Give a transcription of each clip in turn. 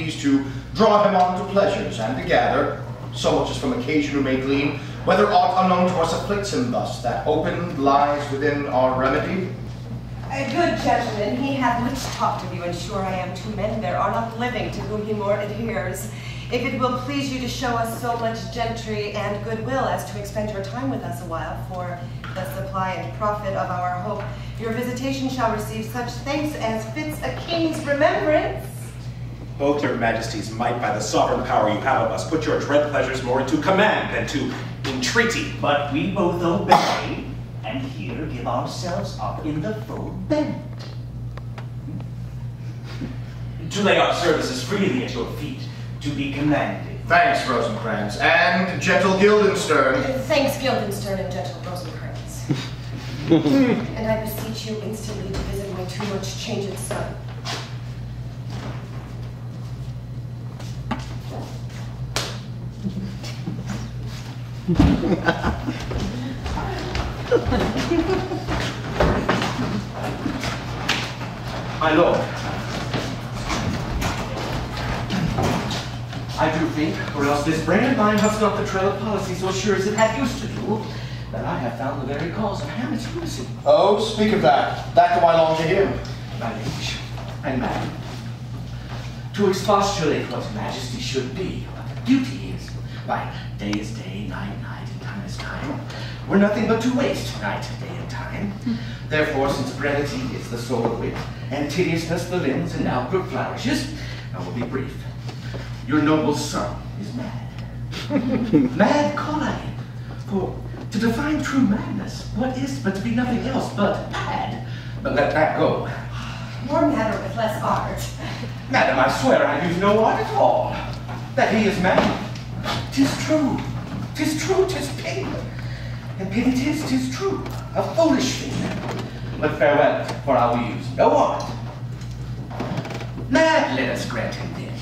please to draw him on to pleasures, and to gather, so much as from occasion we may glean, whether aught unknown to us afflicts him thus, that open lies within our remedy. Good gentlemen, he hath much talked of you, and sure I am two men there are not living to whom he more adheres. If it will please you to show us so much gentry and goodwill as to expend your time with us a while for the supply and profit of our hope, your visitation shall receive such thanks as fits a king's remembrance. Both your majesties might, by the sovereign power you have of us, put your dread pleasures more into command than to entreaty. But we both obey, and here give ourselves up in the full bent. To lay our services freely at your feet, to be commanded. Thanks, Rosencrantz, and gentle Guildenstern. Thanks, Guildenstern and gentle Rosencrantz. And I beseech you instantly to visit my too much changed son. My lord, I do think, or else this brain of mine huffs not the trail of policy so sure as it hath used to do, that I have found the very cause of Hamlet's lunacy. Oh, speak of that. That do I long to hear. My liege, and madam, to expostulate what majesty should be, what duty is, why, day is day, night, night, and time is time, we're nothing but to waste night, day, and time. Therefore, since brevity is the soul of wit, and tediousness the limbs and outward flourishes, I will be brief. Your noble son is mad. Mad call I him. For to define true madness, what is but to be nothing else but mad? But let that go. More matter with less art. Madam, I swear I use no art at all. That he is mad. 'Tis true. 'Tis true, 'tis pity. And pity 'tis true. A foolish thing. But farewell, for I will use no art. Mad, let us grant him then.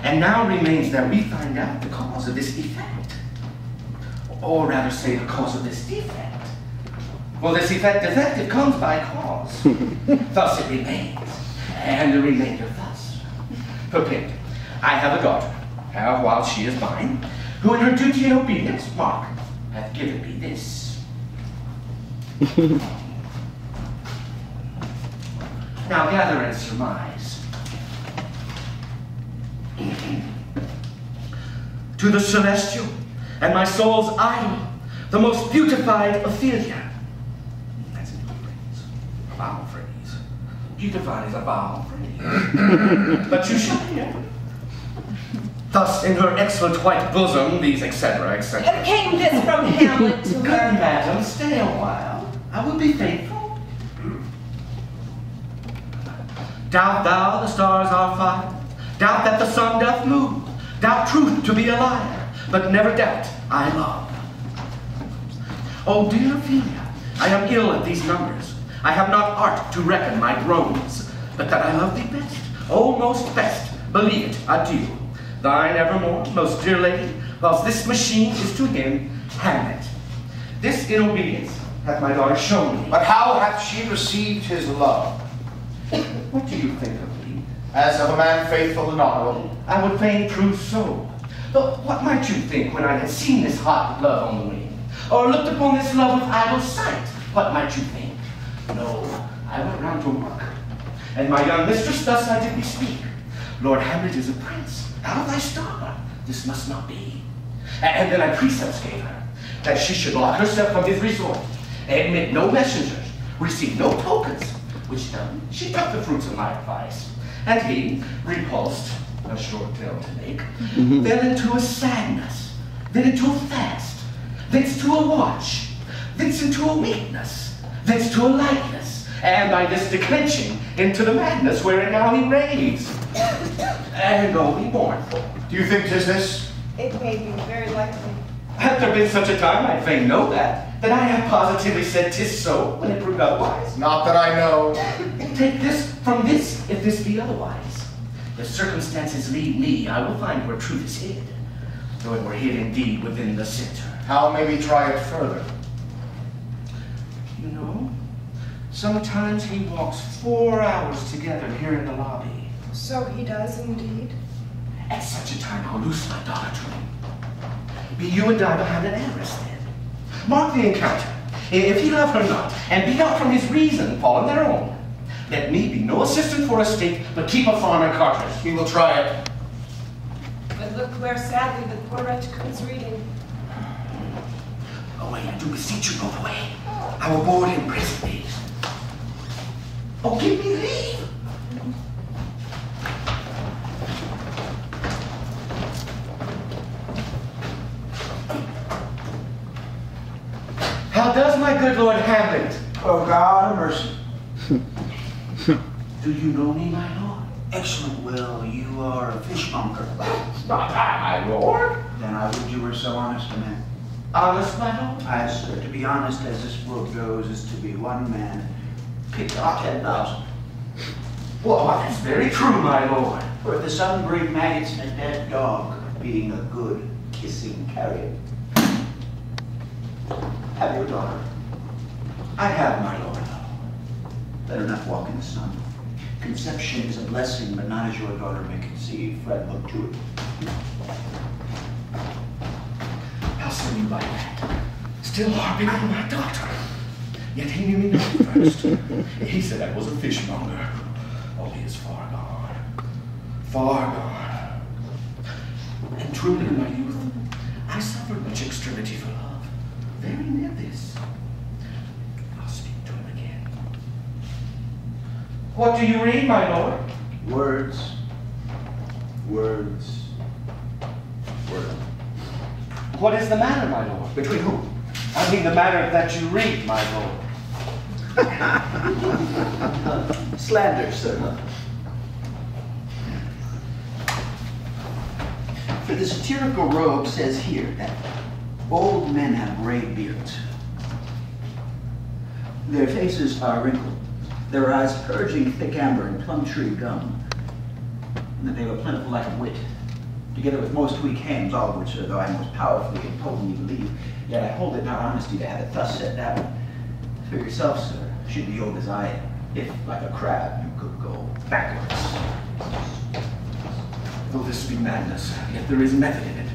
And now remains that we find out the cause of this effect. Or rather say the cause of this defect. For this effect defective comes by cause. Thus it remains. And the remainder thus. Perpend, I have a daughter, have while she is mine, who in her duty and obedience, mark, hath given me this. Now gather and surmise. To the celestial and my soul's idol, the most beautified Ophelia. That's a new phrase, a vowel phrase. Beautified is a vowel phrase. But you shall hear. Thus in her excellent white bosom, these etc., etc. Came this from Hamlet to Good her? madam, stay a while. I will be faithful. Doubt thou the stars are fire? Doubt that the sun doth move? Doubt truth to be a liar? But never doubt I love. Oh, dear Ophelia, I am ill at these numbers. I have not art to reckon my groans, but that I love thee best, oh, most best, believe it, adieu. Thine evermore, most dear lady, whilst this machine is to him Hamlet. This in obedience hath my daughter shown me. But how hath she received his love? What do you think of me? As of a man faithful and honorable. I would fain prove so. But what might you think when I had seen this hot love on the wing? Or looked upon this love with idle sight? What might you think? No, I went round to work. And my young mistress thus I did bespeak. Lord Hamlet is a prince, out of thy star. This must not be. And then I precepts gave her, that she should lock herself from his resort, admit no messengers, receive no tokens, which done, she took the fruits of my advice. And he, repulsed, a short tale to make, fell into a sadness, then into a fast, thence to a watch, thence into a weakness, thence to a lightness, and by this declension into the madness wherein now he raves. And oh, be mournful. Do you think 'tis this? It may be very likely. Had there been such a time, I'd fain know that I have positively said 'tis so, when it proved otherwise. Not that I know. Take this from this, if this be otherwise. If circumstances lead me, I will find where truth is hid, though it were hid indeed within the center. How may we try it further? You know, sometimes he walks 4 hours together here in the lobby. So he does indeed. At such a time, I'll loose my daughter to him. Be you and I behind an arras then. Mark the encounter. If he love her not, and be not from his reason fallen their own, let me be no assistant for a stake, but keep a farm and carters. We will try it. But look where sadly the poor wretch comes reading. Away, I do beseech you, go away. I will board him presently. Oh, give me leave. How does my good Lord Hamlet? Oh, God of mercy. Do you know me, my lord? Excellent will, you are a fishmonger. Not I, my lord. Then I would you were so honest a man. Honest, my lord? Aye, sir, to be honest as this world goes is to be one man picked off 10,000. Well, that's very true, my lord. For the sun breed maggots in a dead dog, being a good kissing carrion. Have your daughter. I have, my lord. Let her not walk in the sun. Conception is a blessing, but not as your daughter may conceive. Fred, look to it. How say you like that? Still harping on my daughter. Yet he knew me not first. He said I was a fishmonger. Oh, he is far gone. Far gone. And truly in my youth, I suffered much extremity for love. Very near this. I'll speak to him again. What do you read, my lord? Words. Words. Words. What is the matter, my lord? Between whom? I mean the matter that you read, my lord. Slander, sir. For the satirical rogue says here that old men have gray beards. Their faces are wrinkled, their eyes purging thick amber and plum tree gum, and that they have a plentiful lack of wit, together with most weak hands, all of which, though I most powerfully and potently believe, yet I hold it not honesty to have it thus set down. For yourself, sir, should be old as I am, if, like a crab, you could go backwards. Though this be madness, yet there is method in it.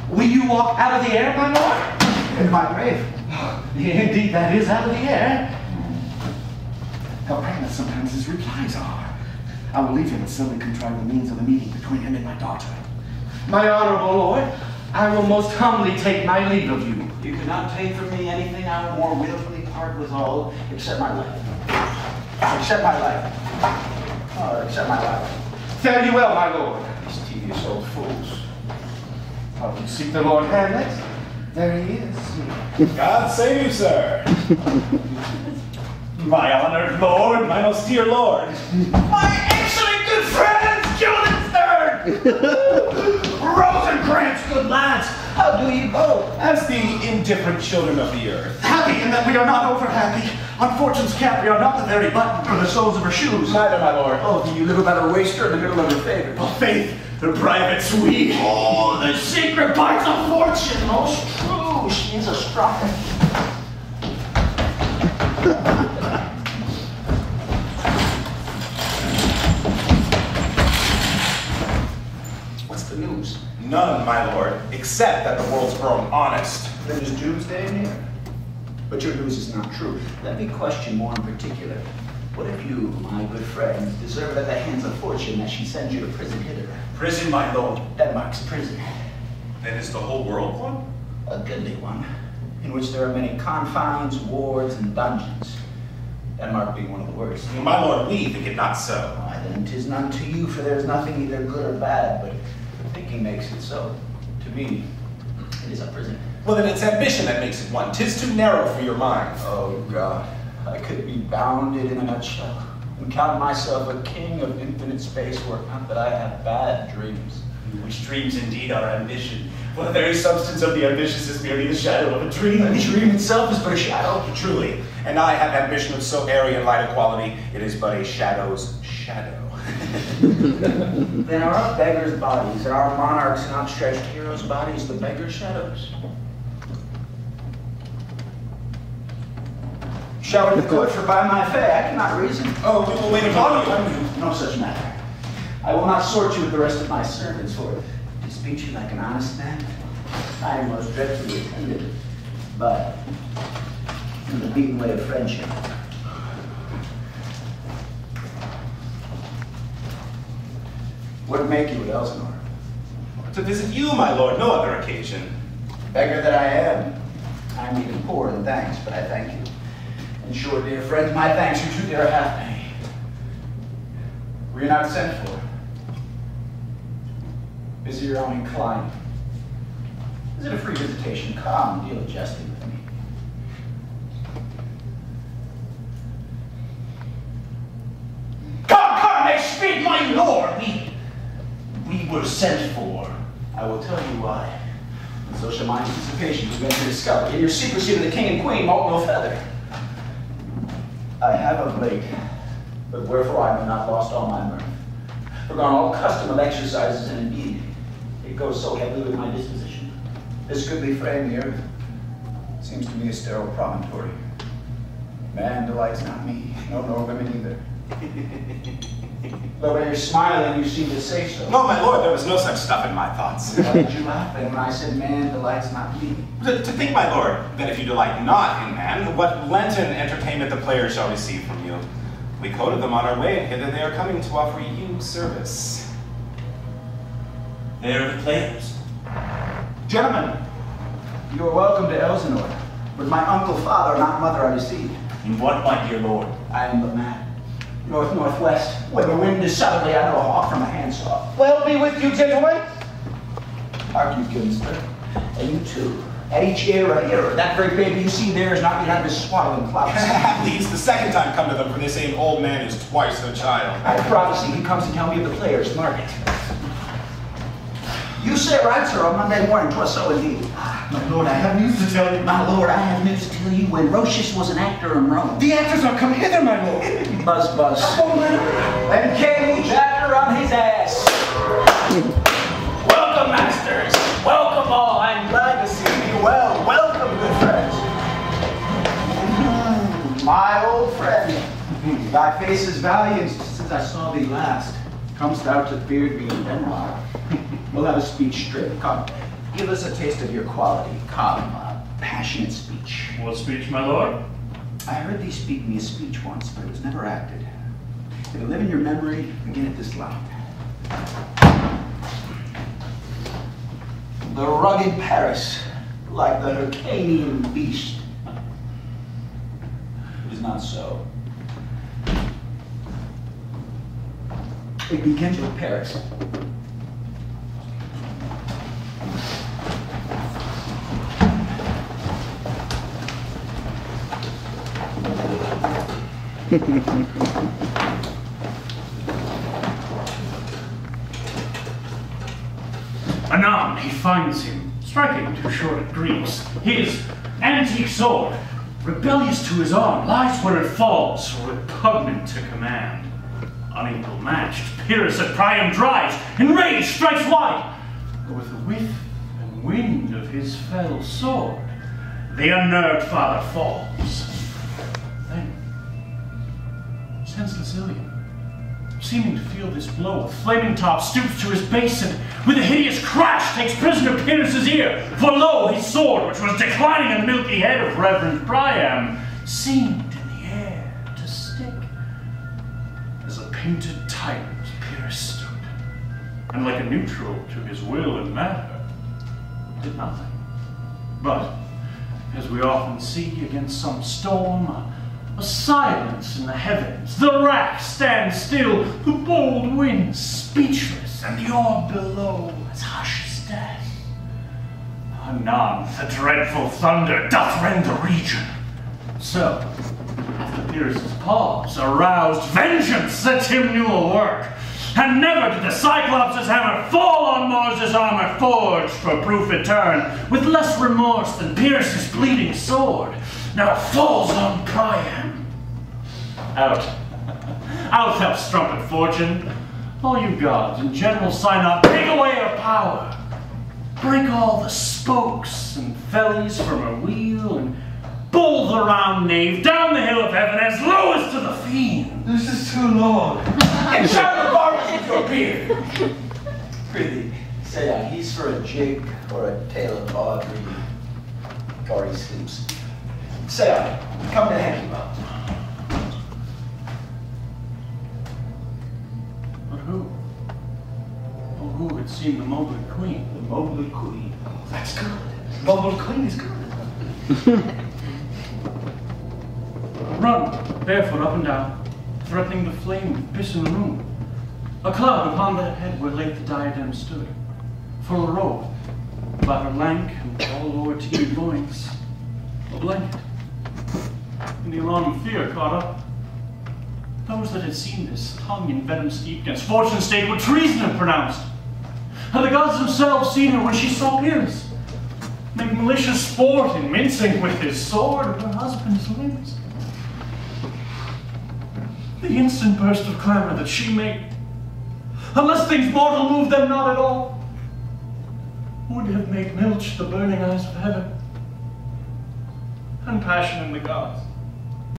Will you walk out of the air, my lord? In my grave. Indeed, that is out of the air. How pregnant sometimes his replies are. I will leave him and slowly contrive the means of the meeting between him and my daughter. My honorable lord, I will most humbly take my leave of you. You cannot take from me anything I will more willfully part with all, except my life. Except my life. Oh, except my life. Fare you well, my lord. These tedious old fools. How do you seek the Lord Hamlet? There he is. God save you, sir. My honored lord, my austere lord. My excellent good friends, Guildenstern! Rosencrantz, good lads, how do ye both? As the indifferent children of the earth. Happy in that we are not over happy. On fortune's cap we are not the very button for the soles of her shoes. Neither, my lord. Oh, do you live about a waster in the middle of her favors? Oh, faith, the private suite. Oh, the secret parts of fortune, most true. She is a strong. What's the news? None, my lord, except that the world's grown honest. Then is doomsday near? But your news is not true. Let me question more in particular. What if you, my good friend, deserve it at the hands of fortune that she sends you to prison hither? Prison, my lord. Denmark's prison. Then is the whole world one? A goodly one, in which there are many confines, wards, and dungeons. Denmark being one of the worst. My lord, we think it not so. Why then, 'tis none to you, for there is nothing either good or bad, but thinking makes it so. To me, it is a prison. Well, then it's ambition that makes it one. 'Tis too narrow for your mind. Oh, God, I could be bounded in a nutshell and count myself a king of infinite space, were it not that I have bad dreams. Which dreams indeed are ambition. For the very substance of the ambitious is merely the shadow of a dream. The dream itself is but a shadow. Truly, and I have ambition of so airy and light a quality, it is but a shadow's shadow. Then are our beggars' bodies and our monarchs and outstretched heroes' bodies the beggar shadows? Shall we court, for by my fay I cannot reason. Oh, we will wait upon you. No such matter. I will not sort you with the rest of my servants, for to speak to you like an honest man, I am most dreadfully offended, but in the beaten way of friendship. What would make you at Elsinore? To visit you, my lord, no other occasion. Beggar that I am, I'm even poorer than thanks, but I thank you. And sure, dear friends, my thanks are too dear a halfpenny. Were you not sent for? Is it your own incline? Is it a free visitation? Come, deal justly with me. Come, they speak, my lord! We were sent for. I will tell you why. And so shall my anticipation prevent your discovery, and your secrecy to the king and queen moult no feather. I have of late, but wherefore I have not lost all my mirth, forgone all custom of exercises, and indeed, it goes so heavily with my disposition. This goodly frame, the earth, seems to me a sterile promontory. Man delights not me, no, nor women either. Though when you're smiling, you seem to say so. No, my lord, there was no such stuff in my thoughts. Why did you laugh then when I said man delights not me? To think, my lord, that if you delight not in man, what Lenten entertainment the players shall receive from you. We quoted them on our way, and hither they are coming to offer you service. There are the players. Gentlemen, you are welcome to Elsinore, but my uncle, father, not mother, are deceived. In what, my dear lord? I am but mad. North-northwest, where the wind is southerly, I know a hawk from a handsaw. Well be with you, gentlemen. Hark you, Gildenstern, and you too. At each ear a hearer. That great baby you see there is not yet out of his swaddling clouds. At least the second time come to them from the same old man who's twice their child. I promise you, he comes to tell me of the players' market. You say right, sir, on Monday morning, 'twas so indeed. My lord, I have news to tell you. My lord, I have news to tell you when Roscius was an actor in Rome. The actors are come hither, my lord. Buzz, buzz. And came each actor on his ass. Welcome, masters. Welcome all. I'm glad to see you. Well, welcome, good friends. My old friend, thy face is valiant since I saw thee last. Comest thou to beard me in Denmark? We'll have a speech strip. Come, give us a taste of your quality. Come, passionate speech. What speech, my lord? I heard thee speak me a speech once, but it was never acted. If it'll live in your memory, begin at this line. The rugged Paris, like the Hyrcanian beast. It is not so. It begins with Paris. Anon, he finds him, striking too short at Greeks. His antique sword, rebellious to his arm, lies where it falls, repugnant to command. Unequal matched, Pyrrhus at Priam drives, enraged strikes wide. With the width and wind of his fell sword, the unnerved father falls. Then, senseless Ilium, seeming to feel this blow, a flaming top stoops to his base and with a hideous crash takes prisoner Pyrrhus' ear. For lo, his sword, which was declining in the milky head of reverend Priam, seemed in the air to stick. As a painted tyrant, Pyrrhus stood, and like a neutral to his will and matter, did nothing. But, as we often see against some storm, a silence in the heavens, the rack stands still, the bold wind speechless, and the orb below as hush as death. Anon, the dreadful thunder doth rend the region. So, after Pyrrhus' pause, aroused vengeance sets him new a work. And never did the Cyclops' hammer fall on Mars' armor forged for proof etern, with less remorse than Pyrrhus' bleeding sword. Now falls on Priam. Out helps strumpet fortune. All you gods and general sign up, take away her power. Break all the spokes and fellies from her wheel, and bowl the round nave down the hill of heaven as low as to the fiend. This is too long. And shower the barbers with your beard. Prithee, say on, he's for a jig or a tale of tawdry, or he sleeps. Say on, come to hang him up. But who? Oh, who had seen the Mowgli Queen? The Mowgli Queen. That's good. Mowgli Queen is good. Run, barefoot up and down, threatening the flame with piss in the room. A cloud upon that head where late the diadem stood, for a robe, about her lank and all o'er-teed loins, a blanket. And the alarm of fear caught up. Those that had seen this, tongue in venom steeped, against fortune's state, would treason have pronounced. Had the gods themselves seen her when she saw Piers, make malicious sport in mincing with his sword her husband's limbs. The instant burst of clamor that she made, unless things mortal moved them not at all, would have made milch the burning eyes of heaven, and passion in the gods.